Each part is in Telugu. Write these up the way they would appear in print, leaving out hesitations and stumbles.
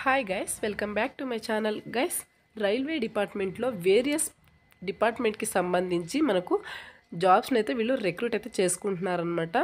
Hi guys, welcome back to my channel. Guys, railway డిపార్ట్మెంట్లో వేరియస్ డిపార్ట్మెంట్కి సంబంధించి మనకు జాబ్స్ని అయితే వీళ్ళు రిక్రూట్ అయితే చేసుకుంటున్నారనమాట.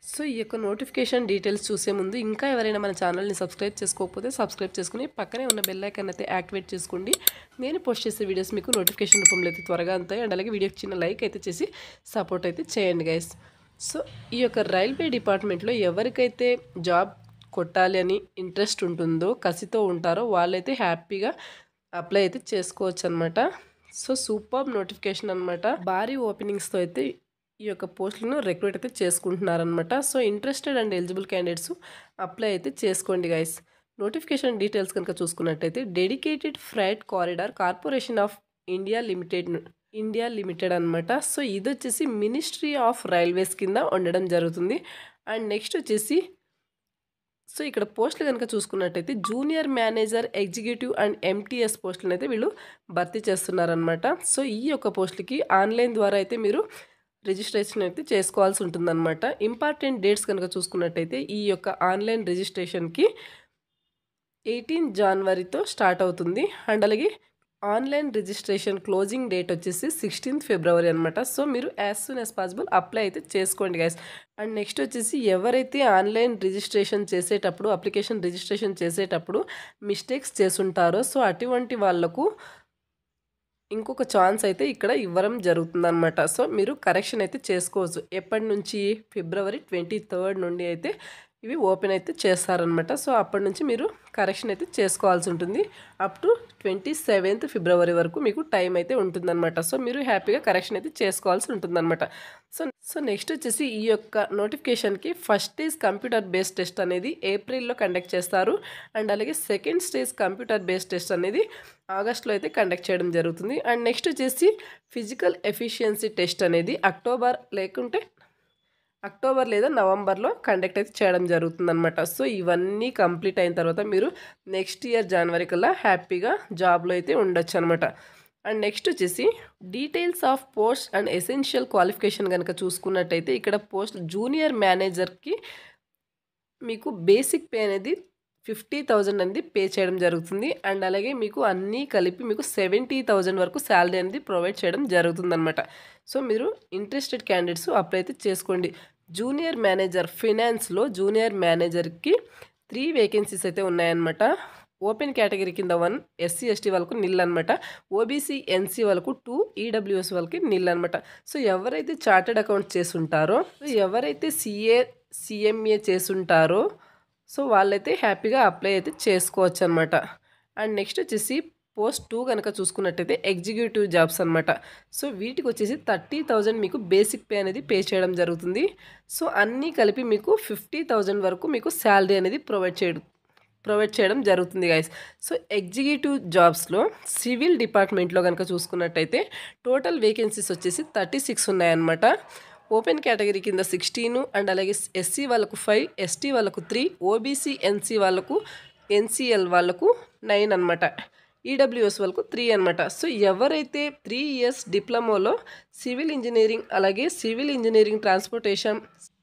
సో ఈ యొక్క నోటిఫికేషన్ డీటెయిల్స్ చూసే ముందు ఇంకా ఎవరైనా మన ఛానల్ని సబ్స్క్రైబ్ చేసుకోకపోతే సబ్స్క్రైబ్ చేసుకుని పక్కనే ఉన్న బెల్ ఐకాన్ అయితే యాక్టివేట్ చేసుకోండి. నేను పోస్ట్ చేసే వీడియోస్ మీకు నోటిఫికేషన్ రూపంలో అయితే త్వరగా అందుతాయి. అండ్ అలాగే వీడియోకి చిన్న లైక్ అయితే చేసి సపోర్ట్ అయితే చేయండి గైస్. సో ఈ యొక్క రైల్వే డిపార్ట్మెంట్లో ఎవరికైతే జాబ్ కొట్టాలి అని ఇంట్రెస్ట్ ఉంటుందో, కసితో ఉంటారో వాళ్ళైతే హ్యాపీగా అప్లై అయితే చేసుకోవచ్చు అనమాట. సో సూపర్ నోటిఫికేషన్ అనమాట. భారీ ఓపెనింగ్స్తో అయితే ఈ యొక్క పోస్టులను రిక్రూట్ అయితే చేసుకుంటున్నారనమాట. So interested and eligible candidates apply అయితే చేసుకోండి గైస్. నోటిఫికేషన్ డీటెయిల్స్ కనుక చూసుకున్నట్టయితే dedicated freight corridor corporation of India limited అనమాట. సో ఇది వచ్చేసి మినిస్ట్రీ ఆఫ్ రైల్వేస్ కింద ఉండడం జరుగుతుంది. అండ్ నెక్స్ట్ వచ్చేసి సో ఇక్కడ పోస్టులు కనుక చూసుకున్నట్టయితే junior manager, executive and MTS పోస్టులను అయితే వీళ్ళు భర్తీ చేస్తున్నారనమాట. సో ఈ యొక్క పోస్టులకి ఆన్లైన్ ద్వారా అయితే మీరు రిజిస్ట్రేషన్ అయితే చేసుకోవాల్సి ఉంటుందన్నమాట. ఇంపార్టెంట్ డేట్స్ కనుక చూసుకున్నట్టయితే ఈ యొక్క ఆన్లైన్ రిజిస్ట్రేషన్కి 18 జనవరితో స్టార్ట్ అవుతుంది. అండ్ అలాగే ఆన్లైన్ రిజిస్ట్రేషన్ క్లోజింగ్ డేట్ వచ్చేసి 16 ఫిబ్రవరి అనమాట. సో మీరు as soon as possible apply అయితే చేసుకోండి గైస్. అండ్ నెక్స్ట్ వచ్చేసి ఎవరైతే ఆన్లైన్ రిజిస్ట్రేషన్ చేసేటప్పుడు, అప్లికేషన్ రిజిస్ట్రేషన్ చేసేటప్పుడు మిస్టేక్స్ చేసుంటారో సో అటువంటి వాళ్ళకు ఇంకొక ఛాన్స్ అయితే ఇక్కడ ఇవ్వడం జరుగుతుందన్నమాట. సో మీరు కరెక్షన్ అయితే చేసుకోవచ్చు. ఎప్పటి నుంచి? ఫిబ్రవరి 23 నుండి అయితే ఇవి ఓపెన్ అయితే చేస్తారనమాట. సో అప్పటి నుంచి మీరు కరెక్షన్ అయితే చేసుకోవాల్సి ఉంటుంది. అప్ టు 27 ఫిబ్రవరి వరకు మీకు టైం అయితే ఉంటుందన్నమాట. సో మీరు హ్యాపీగా కరెక్షన్ అయితే చేసుకోవాల్సి ఉంటుందన్నమాట. సో నెక్స్ట్ వచ్చేసి ఈ యొక్క నోటిఫికేషన్కి first stage computer based test అనేది ఏప్రిల్లో కండక్ట్ చేస్తారు. అండ్ అలాగే second stage computer based test అనేది ఆగస్ట్లో అయితే కండక్ట్ చేయడం జరుగుతుంది. అండ్ నెక్స్ట్ వచ్చేసి ఫిజికల్ ఎఫిషియన్సీ టెస్ట్ అనేది అక్టోబర్ లేదా నవంబర్లో కండక్ట్ అయితే చేయడం జరుగుతుందన్నమాట. సో ఇవన్నీ కంప్లీట్ అయిన తర్వాత మీరు నెక్స్ట్ ఇయర్ జనవరి కల్లా హ్యాపీగా జాబ్లో అయితే ఉండొచ్చు అనమాట. అండ్ నెక్స్ట్ వచ్చేసి details of post and essential qualification కనుక చూసుకున్నట్టయితే ఇక్కడ పోస్ట్ జూనియర్ మేనేజర్కి మీకు బేసిక్ పే అనేది 50,000 అనేది పే చేయడం జరుగుతుంది. అండ్ అలాగే మీకు అన్నీ కలిపి మీకు 70,000 వరకు శాలరీ అనేది ప్రొవైడ్ చేయడం జరుగుతుందన్నమాట. సో మీరు ఇంట్రెస్టెడ్ క్యాండిడేట్స్ అప్లై అయితే చేసుకోండి. జూనియర్ మేనేజర్ ఫినాన్స్లో జూనియర్ మేనేజర్కి 3 వేకెన్సీస్ అయితే ఉన్నాయన్నమాట. ఓపెన్ కేటగిరీ కింద 1, ఎస్సీ ఎస్టీ వాళ్ళకు నిల్ అనమాట. ఓబీసీ ఎన్సీ వాళ్ళకు 2, ఈడబ్ల్యూఎస్ వాళ్ళకి నిల్ అనమాట. సో ఎవరైతే చార్టెడ్ అకౌంట్ చేసుంటారో, ఎవరైతే సిఎంఏ చేసుంటారో సో వాళ్ళైతే హ్యాపీగా అప్లై అయితే చేసుకోవచ్చు అనమాట. అండ్ నెక్స్ట్ వచ్చేసి పోస్ట్ 2 కనుక చూసుకున్నట్టయితే ఎగ్జిక్యూటివ్ జాబ్స్ అనమాట. సో వీటికి వచ్చేసి 30,000 మీకు బేసిక్ పే అనేది పే చేయడం జరుగుతుంది. సో అన్నీ కలిపి మీకు 50,000 వరకు మీకు శాలరీ అనేది ప్రొవైడ్ చేయడం జరుగుతుంది గైస్. సో ఎగ్జిక్యూటివ్ జాబ్స్లో సివిల్ డిపార్ట్మెంట్లో కనుక చూసుకున్నట్టయితే టోటల్ వేకెన్సీస్ వచ్చేసి 36 ఉన్నాయన్నమాట. ఓపెన్ కేటగిరీ కింద 16 అండ్ అలాగే ఎస్సీ వాళ్ళకు 5, ఎస్టీ వాళ్ళకు 3, ఓబీసీ ఎన్సీ వాళ్ళకు ఎన్సీఎల్ వాళ్ళకు 9 అనమాట. ఈడబ్ల్యూఎస్ వాళ్ళకు 3 అనమాట. సో ఎవరైతే 3 ఇయర్స్ డిప్లొమాలో సివిల్ ఇంజనీరింగ్ అలాగే civil engineering transportation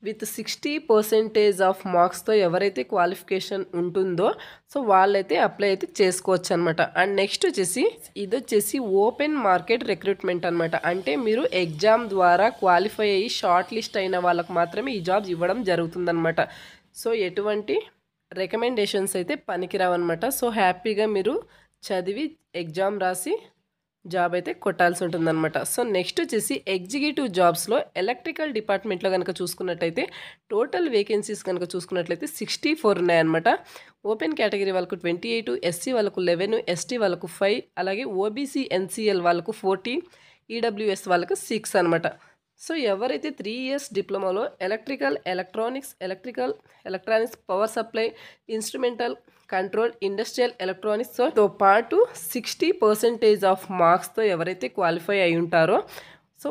with 60% of మార్క్స్తో ఎవరైతే క్వాలిఫికేషన్ ఉంటుందో సో వాళ్ళైతే అప్లై అయితే చేసుకోవచ్చు అనమాట. అండ్ నెక్స్ట్ వచ్చేసి ఇది వచ్చేసి ఓపెన్ మార్కెట్ రిక్రూట్మెంట్ అనమాట. అంటే మీరు ఎగ్జామ్ ద్వారా క్వాలిఫై అయ్యి షార్ట్ లిస్ట్ అయిన వాళ్ళకు మాత్రమే ఈ జాబ్స్ ఇవ్వడం జరుగుతుందన్నమాట. సో ఎటువంటి రికమెండేషన్స్ అయితే పనికిరావన్నమాట. సో హ్యాపీగా మీరు చదివి ఎగ్జామ్ రాసి జాబ్ అయితే కొట్టాల్సి ఉంటుందన్నమాట. సో నెక్స్ట్ వచ్చేసి ఎగ్జిక్యూటివ్ జాబ్స్లో ఎలక్ట్రికల్ డిపార్ట్మెంట్లో కనుక చూసుకున్నట్టయితే టోటల్ వేకెన్సీస్ కనుక చూసుకున్నట్లయితే 64 ఉన్నాయన్నమాట. ఓపెన్ కేటగిరీ వాళ్ళకు 28, ఎస్సీ వాళ్ళకు 11, ఎస్టీ వాళ్ళకు 5, అలాగే ఓబీసీ ఎన్సీఎల్ వాళ్ళకు 14, ఈడబ్ల్యూఎస్ వాళ్ళకు 6 అనమాట. సో ఎవరైతే 3 ఇయర్స్ డిప్లొమాలో electronics, power supply, instrumental control, industrial ఎలక్ట్రానిక్స్తో పాటు 60% ఆఫ్ మార్క్స్తో ఎవరైతే క్వాలిఫై అయి ఉంటారో సో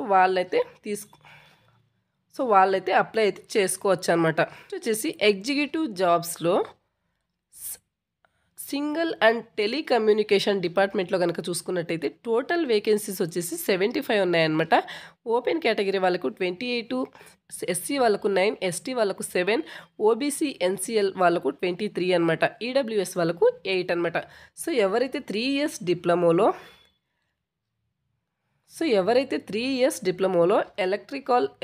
వాళ్ళైతే అప్లై అయితే చేసుకోవచ్చు అనమాట. వచ్చేసి ఎగ్జిక్యూటివ్ జాబ్స్లో సింగిల్ అండ్ టెలికమ్యూనికేషన్ డిపార్ట్మెంట్లో కనుక చూసుకున్నట్టయితే టోటల్ వేకెన్సీస్ వచ్చేసి 75 ఉన్నాయన్నమాట. ఓపెన్ కేటగిరీ వాళ్ళకు 28, ఎస్సీ వాళ్ళకు 9, ఎస్టీ వాళ్ళకు 7, ఓబీసీ ఎన్సీఎల్ వాళ్ళకు 23 అనమాట. ఈడబ్ల్యూఎస్ వాళ్ళకు 8 అనమాట. సో ఎవరైతే 3 ఇయర్స్ డిప్లొమోలో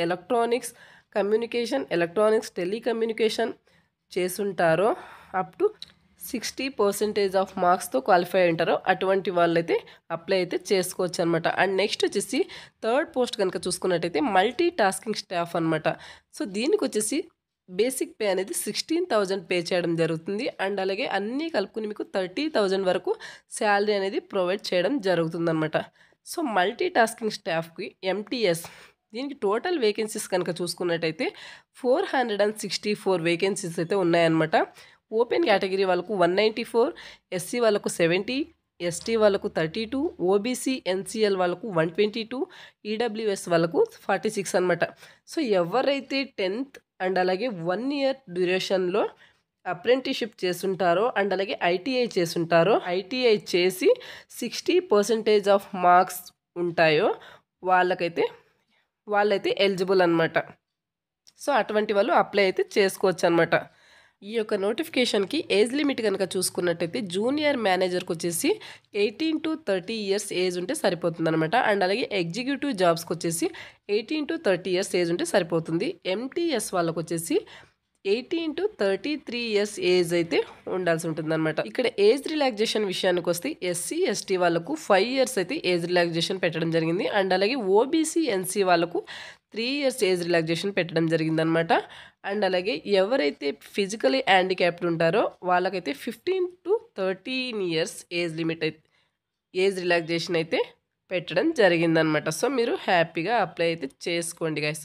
ఎలక్ట్రానిక్స్ కమ్యూనికేషన్, టెలికమ్యూనికేషన్ చేసుంటారో అప్ టు 60% ఆఫ్ మార్క్స్తో క్వాలిఫై ఉంటారో అటువంటి వాళ్ళైతే అప్లై అయితే చేసుకోవచ్చు అనమాట. అండ్ నెక్స్ట్ వచ్చేసి థర్డ్ పోస్ట్ కనుక చూసుకున్నట్టయితే మల్టీ టాస్కింగ్ స్టాఫ్ అనమాట. సో దీనికి వచ్చేసి బేసిక్ పే అనేది 16,000 పే చేయడం జరుగుతుంది. అండ్ అలాగే అన్నీ కలుపుకుని మీకు 30,000 వరకు శాలరీ అనేది ప్రొవైడ్ చేయడం జరుగుతుందన్నమాట. సో మల్టీ టాస్కింగ్ స్టాఫ్కి ఎంటీఎస్ దీనికి టోటల్ వేకెన్సీస్ కనుక చూసుకున్నట్టయితే 464 వేకెన్సీస్ అయితే ఉన్నాయన్నమాట. ఓపెన్ కేటగిరీ వాళ్ళకు 194, ఎస్సీ వాళ్ళకు 70, ఎస్టీ వాళ్ళకు 32, ఓబీసీ ఎన్సీఎల్ వాళ్ళకు 122, ఈడబ్ల్యూఎస్ వాళ్ళకు 46 అనమాట. సో ఎవరైతే 10th అండ్ అలాగే 1 ఇయర్ డ్యూరేషన్లో అప్రెంటిస్షిప్ చేసుంటారో అండ్ అలాగే ఐటీఐ చేసుంటారో, ఐటీఐ చేసి 60% ఆఫ్ మార్క్స్ ఉంటాయో వాళ్ళైతే ఎలిజిబుల్ అనమాట. సో అటువంటి వాళ్ళు అప్లై అయితే చేసుకోవచ్చు అనమాట. ఈ యొక్క నోటిఫికేషన్కి ఏజ్ లిమిట్ కనుక చూసుకున్నట్టయితే జూనియర్ మేనేజర్కి వచ్చేసి 18 to 30 ఇయర్స్ ఏజ్ ఉంటే సరిపోతుంది అనమాట. అండ్ అలాగే ఎగ్జిక్యూటివ్ జాబ్స్కి వచ్చేసి 18 to 30 ఇయర్స్ ఏజ్ ఉంటే సరిపోతుంది. ఎంటీఎస్ వాళ్ళకు వచ్చేసి 18 to 33 ఇయర్స్ ఏజ్ అయితే ఉండాల్సి ఉంటుందన్నమాట. ఇక్కడ ఏజ్ రిలాక్సేషన్ విషయానికి వస్తే ఎస్సీ ఎస్టీ వాళ్ళకు 5 ఇయర్స్ అయితే ఏజ్ రిలాక్సేషన్ పెట్టడం జరిగింది. అండ్ అలాగే ఓబీసీ ఎన్సీ వాళ్ళకు 3 ఇయర్స్ ఏజ్ రిలాక్సేషన్ పెట్టడం జరిగిందనమాట. అండ్ అలాగే ఎవరైతే ఫిజికలీ హ్యాండిక్యాప్డ్ ఉంటారో వాళ్ళకైతే 15 to 13 ఇయర్స్ ఏజ్ రిలాక్సేషన్ అయితే పెట్టడం జరిగిందనమాట. సో మీరు హ్యాపీగా అప్లై అయితే చేసుకోండి గైస్.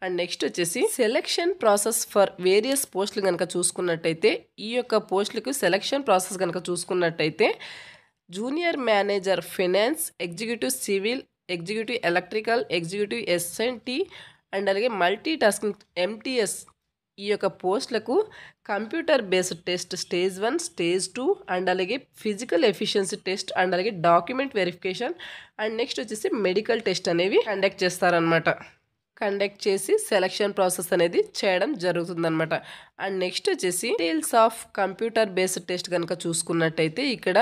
అండ్ నెక్స్ట్ వచ్చేసి సెలెక్షన్ ప్రాసెస్ ఫర్ వేరియస్ పోస్టులు కనుక చూసుకున్నట్టయితే ఈ యొక్క పోస్టులకు సెలెక్షన్ ప్రాసెస్ కనుక చూసుకున్నట్టయితే junior manager finance, executive civil, executive electrical, executive SNT and అలాగే మల్టీ టాస్కింగ్ ఎంటీఎస్ ఈ యొక్క పోస్టులకు computer based test stage 1, stage 2 and అలాగే ఫిజికల్ ఎఫిషియన్సీ టెస్ట్ అండ్ అలాగే డాక్యుమెంట్ వెరిఫికేషన్ అండ్ నెక్స్ట్ వచ్చేసి మెడికల్ టెస్ట్ అనేవి కండక్ట్ చేసి సెలక్షన్ ప్రాసెస్ అనేది చేయడం జరుగుతుందన్నమాట. అండ్ నెక్స్ట్ వచ్చేసి details of computer based test కనుక చూసుకున్నట్టయితే ఇక్కడ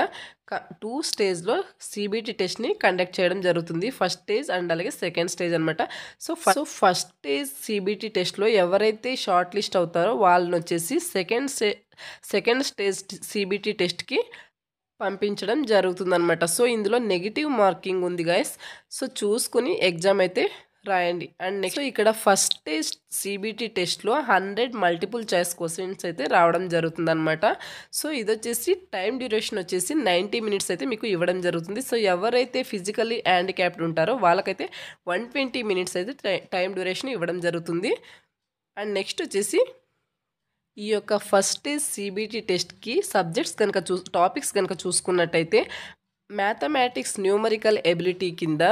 2 స్టేజ్లో సిబిటి టెస్ట్ని కండక్ట్ చేయడం జరుగుతుంది. ఫస్ట్ స్టేజ్ అండ్ అలాగే సెకండ్ స్టేజ్ అనమాట. సో ఫస్ట్ స్టేజ్ సిబిటి టెస్ట్లో ఎవరైతే షార్ట్ లిస్ట్ అవుతారో వాళ్ళని వచ్చేసి సెకండ్ స్టేజ్ సిబిటి టెస్ట్కి పంపించడం జరుగుతుందన్నమాట. సో ఇందులో నెగిటివ్ మార్కింగ్ ఉంది గైస్. సో చూసుకుని ఎగ్జామ్ అయితే రాయండి. అండ్ నెక్స్ట్ ఇక్కడ ఫస్ట్ టెస్ట్ సిబిటి టెస్ట్లో 100 మల్టిపుల్ చాయిస్ క్వశ్చన్స్ అయితే రావడం జరుగుతుందన్నమాట. సో ఇది వచ్చేసి టైం డ్యూరేషన్ వచ్చేసి 90 మినిట్స్ అయితే మీకు ఇవ్వడం జరుగుతుంది. సో ఎవరైతే ఫిజికలీ హ్యాండిక్యాప్డ్ ఉంటారో వాళ్ళకైతే 120 మినిట్స్ అయితే టైం డ్యూరేషన్ ఇవ్వడం జరుగుతుంది. అండ్ నెక్స్ట్ వచ్చేసి ఈ యొక్క ఫస్ట్ టెస్ట్ సిబిటి టెస్ట్కి సబ్జెక్ట్స్ టాపిక్స్ కనుక చూసుకున్నట్టయితే మ్యాథమెటిక్స్ న్యూమరికల్ ఎబిలిటీ కింద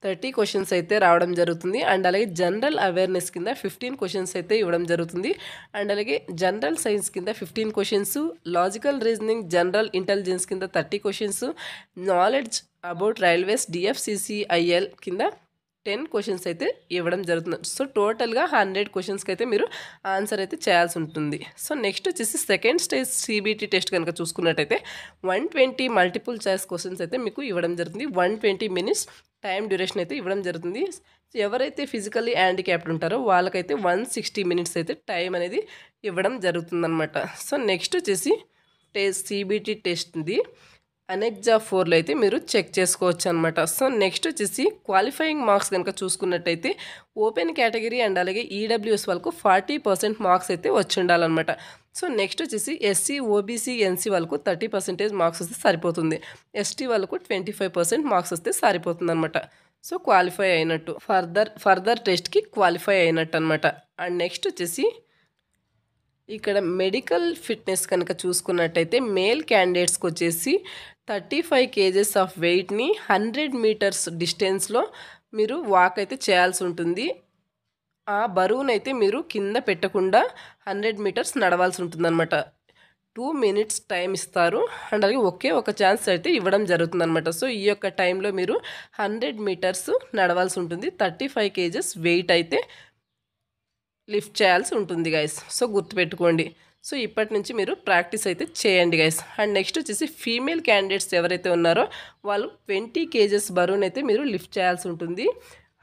30 క్వశ్చన్స్ అయితే రావడం జరుగుతుంది. అండ్ అలాగే జనరల్ అవేర్నెస్ కింద 15 క్వశ్చన్స్ అయితే ఇవ్వడం జరుగుతుంది. అండ్ అలాగే జనరల్ సైన్స్ కింద 15 questions, logical reasoning, general intelligence కింద 30 questions, knowledge about railways DFCCIL కింద 10 క్వశ్చన్స్ అయితే ఇవ్వడం జరుగుతుంది. సో టోటల్గా 100 క్వశ్చన్స్కి అయితే మీరు ఆన్సర్ అయితే చేయాల్సి ఉంటుంది. సో నెక్స్ట్ వచ్చేసి సెకండ్ స్టేజ్ సిబిటి టెస్ట్ కనుక చూసుకున్నట్టయితే 120 మల్టిపుల్ చాయిస్ క్వశ్చన్స్ అయితే మీకు ఇవ్వడం జరుగుతుంది. 120 మినిట్స్ టైం డ్యూరేషన్ అయితే ఇవ్వడం జరుగుతుంది. ఎవరైతే ఫిజికల్లీ హ్యాండిక్యాప్డ్ ఉంటారో వాళ్ళకైతే 160 మినిట్స్ అయితే టైం అనేది ఇవ్వడం జరుగుతుందన్నమాట. సో నెక్స్ట్ వచ్చేసి సిబిటి టెస్ట్ది అనెక్జా 4లో అయితే మీరు చెక్ చేసుకోవచ్చు అనమాట. సో నెక్స్ట్ వచ్చేసి క్వాలిఫైయింగ్ మార్క్స్ కనుక చూసుకున్నట్టయితే ఓపెన్ కేటగిరీ అండ్ అలాగే ఈడబ్ల్యూఎస్ వాళ్ళకు 40% మార్క్స్ అయితే వచ్చి ఉండాలన్నమాట. సో నెక్స్ట్ వచ్చేసి ఎస్సీ, ఓబీసీ, ఎన్సీ వాళ్ళకు 30% మార్క్స్ వస్తే సరిపోతుంది. ఎస్టీ వాళ్ళకు 25% మార్క్స్ వస్తే సరిపోతుంది అనమాట. సో క్వాలిఫై అయినట్టు ఫర్దర్ టెస్ట్కి క్వాలిఫై అయినట్టు అనమాట. అండ్ నెక్స్ట్ వచ్చేసి ఇక్కడ మెడికల్ ఫిట్నెస్ కనుక చూసుకున్నట్టయితే మేల్ క్యాండిడేట్స్కి వచ్చేసి 35 kgs ఆఫ్ వెయిట్ని 100 మీటర్స్ డిస్టెన్స్లో మీరు వాక్ అయితే చేయాల్సి ఉంటుంది. ఆ బరువునైతే మీరు కింద పెట్టకుండా 100 మీటర్స్ నడవాల్సి ఉంటుందన్నమాట. 2 మినిట్స్ టైం ఇస్తారు. అండ్ అలాగే ఒకే ఒక ఛాన్స్ అయితే ఇవ్వడం జరుగుతుందన్నమాట. సో ఈ యొక్క టైంలో మీరు 100 మీటర్స్ నడవాల్సి ఉంటుంది. 35 కేజెస్ వెయిట్ అయితే లిఫ్ట్ చేయాల్సి ఉంటుంది గైస్. సో గుర్తుపెట్టుకోండి. సో ఇప్పటి నుంచి మీరు ప్రాక్టీస్ అయితే చేయండి గైస్. అండ్ నెక్స్ట్ వచ్చేసి ఫీమేల్ క్యాండిడేట్స్ ఎవరైతే ఉన్నారో వాళ్ళు 20 కేజెస్ బరువునైతే మీరు లిఫ్ట్ చేయాల్సి ఉంటుంది.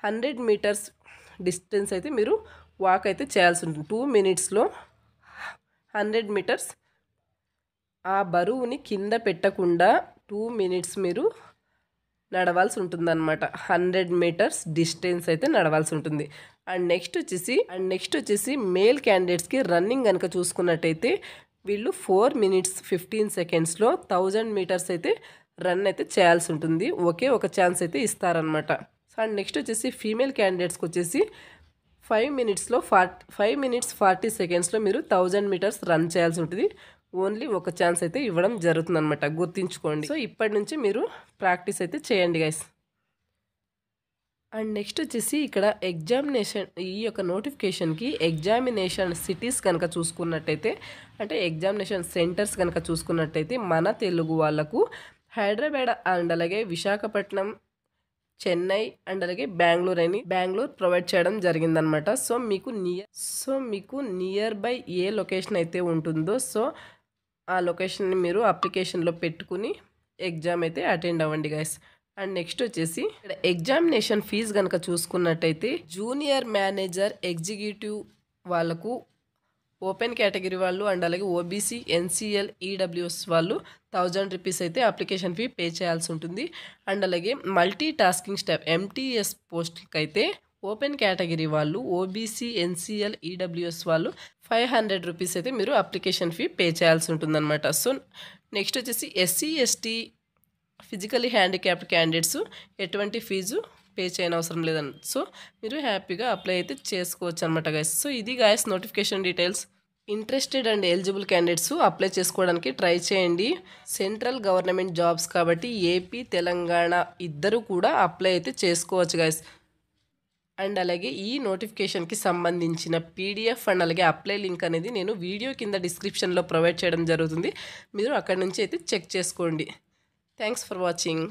100 మీటర్స్ డిస్టెన్స్ అయితే మీరు వాక్ అయితే చేయాల్సి ఉంటుంది. 2 మినిట్స్లో 100 మీటర్స్ ఆ బరువుని కింద పెట్టకుండా 2 మినిట్స్ మీరు నడవాల్సి ఉంటుందన్నమాట. 100 మీటర్స్ డిస్టెన్స్ అయితే నడవాల్సి ఉంటుంది. అండ్ నెక్స్ట్ వచ్చేసి మేల్ క్యాండిడేట్స్కి రన్నింగ్ కనుక చూసుకున్నట్టయితే వీళ్ళు 4 మినిట్స్ 15 సెకండ్స్లో 1000 మీటర్స్ అయితే రన్ అయితే చేయాల్సి ఉంటుంది. ఒకే ఒక ఛాన్స్ అయితే ఇస్తారనమాట. అండ్ నెక్స్ట్ వచ్చేసి ఫీమేల్ క్యాండిడేట్స్కి వచ్చేసి 5 మినిట్స్ 40 సెకండ్స్లో మీరు 1000 మీటర్స్ రన్ చేయాల్సి ఉంటుంది. ఓన్లీ ఒక ఛాన్స్ అయితే ఇవ్వడం జరుగుతుంది అనమాట. గుర్తుంచుకోండి. సో ఇప్పటి నుంచి మీరు ప్రాక్టీస్ అయితే చేయండి గైస్. అండ్ నెక్స్ట్ వచ్చేసి ఇక్కడ ఎగ్జామినేషన్, ఈ యొక్క నోటిఫికేషన్కి ఎగ్జామినేషన్ సిటీస్ కనుక చూసుకున్నట్టయితే, అంటే ఎగ్జామినేషన్ సెంటర్స్ కనుక చూసుకున్నట్టయితే మన తెలుగు వాళ్ళకు హైదరాబాద్ అండ్ అలాగే విశాఖపట్నం, చెన్నై అండ్ అలాగే బెంగళూరు ప్రొవైడ్ చేయడం జరిగిందనమాట. సో మీకు నియర్ బై ఏ లొకేషన్ అయితే ఉంటుందో సో ఆ లొకేషన్ని మీరు అప్లికేషన్లో పెట్టుకుని ఎగ్జామ్ అయితే అటెండ్ అవ్వండి గైస్. అండ్ నెక్స్ట్ వచ్చేసి ఇక్కడ ఎగ్జామినేషన్ ఫీజు కనుక చూసుకున్నట్టయితే జూనియర్ మేనేజర్ ఎగ్జిక్యూటివ్ వాళ్ళకు ఓపెన్ కేటగిరీ వాళ్ళు అండ్ అలాగే ఓబీసీ, ఎన్సీఎల్, ఈడబ్ల్యూఎస్ వాళ్ళు 1000 రూపీస్ అయితే అప్లికేషన్ ఫీ పే చేయాల్సి ఉంటుంది. అండ్ అలాగే మల్టీ టాస్కింగ్ స్టాఫ్ ఎంటీఎస్ పోస్ట్కి అయితే ఓపెన్ కేటగిరీ వాళ్ళు ఓబీసీ, ఎన్సీఎల్, ఈడబ్ల్యూఎస్ వాళ్ళు 500 రూపీస్ అయితే మీరు అప్లికేషన్ ఫీ పే చేయాల్సి ఉంటుందన్నమాట. సో నెక్స్ట్ వచ్చేసి SC, ST, physically handicapped candidates ఎటువంటి ఫీజు పే చేయని అవసరం లేదని. సో మీరు హ్యాపీగా అప్లై అయితే చేసుకోవచ్చు అనమాట గైస్. సో ఇది guys notification details. Interested and eligible candidates apply చేసుకోవడానికి ట్రై చేయండి. సెంట్రల్ గవర్నమెంట్ జాబ్స్ కాబట్టి ఏపీ, తెలంగాణ ఇద్దరు కూడా అప్లై అయితే చేసుకోవచ్చు గైస్. అండ్ అలాగే ఈ నోటిఫికేషన్కి సంబంధించిన పీడిఎఫ్ అండ్ అలాగే అప్లై లింక్ అనేది నేను వీడియో కింద డిస్క్రిప్షన్లో ప్రొవైడ్ చేయడం జరుగుతుంది. మీరు అక్కడి నుంచి అయితే చెక్ చేసుకోండి. Thanks for watching.